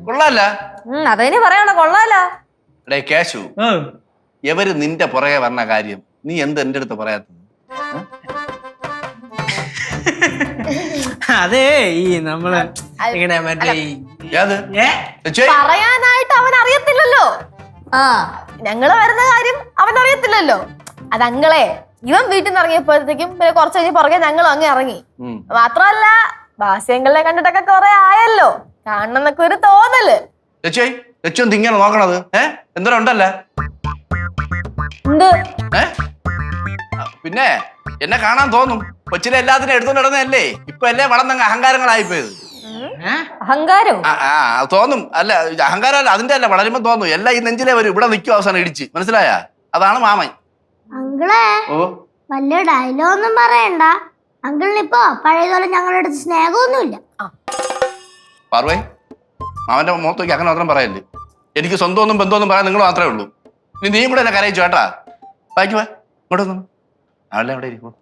കൊള്ളാല്ല. അതിന് പറയണ കൊള്ളാല. എടേ കേശു, എവര് നിന്റെ പുറകെ വന്ന കാര്യം നീ എന്ത് എന്റെ അടുത്ത് പറയാത്തത്? അതെ ഈ നമ്മള് ഇങ്ങനെ മറ്റേ പറയാനായിട്ട് അവൻ അറിയത്തില്ലല്ലോ. ഞങ്ങള് വരുന്ന കാര്യം അവൻ അറിയത്തില്ലല്ലോ. അതങ്ങളെ ഇവൻ വീട്ടിൽ നിന്ന് ഇറങ്ങിയപ്പോഴത്തേക്കും പിന്നെ കുറച്ച് കഴിഞ്ഞ് പുറകെ ഞങ്ങൾ അങ്ങ് ഇറങ്ങി. മാത്രമല്ല ബാസ്യങ്ങളെ കണ്ടിട്ടൊക്കെ കുറെ ആയല്ലോ, കാണണം എന്നൊക്കെ ഒരു തോന്നല്. ഇങ്ങനെ നോക്കണത് എന്തോരം ഉണ്ടല്ലേ? പിന്നെ എന്നെ കാണാൻ തോന്നും. കൊച്ചിലെ എല്ലാത്തിനും എടുത്തോണ്ട് നടന്നതല്ലേ, ഇപ്പൊ എല്ലാം വളർന്നങ്ങ് അഹങ്കാരങ്ങളായിപ്പോയത്. അഹങ്കാരം തോന്നും. അല്ല അഹങ്കാരം അല്ല, അതിന്റെ അല്ല, വളരുമ്പോ തോന്നും. എല്ലാം ഈ നെഞ്ചിലെ വരും, ഇവിടെ നിൽക്കും അവസാനം ഇടിച്ച്. മനസ്സിലായ? അതാണ് മാമൻ. അങ്കിളെ വലിയ ഡയലോഗൊന്നും പറയണ്ട. അങ്കിളിനിപ്പോ പഴയതുപോലെ ഞങ്ങളുടെ അടുത്ത് സ്നേഹമൊന്നുമില്ല. പാർവേ, മാമന്റെ മുഖത്തേക്ക് അങ്ങനെ മാത്രം പറയല്ലേ. എനിക്ക് സ്വന്തമൊന്നും ബന്ധമൊന്നും പറയാൻ നിങ്ങൾ മാത്രമേ ഉള്ളൂ. നീയും കൂടെ എന്നെ കരയിച്ചു കേട്ടാ. വായിക്കുവാ ഇങ്ങോട്ടൊന്നും. അവളെ അവിടെ ഇരിക്കും.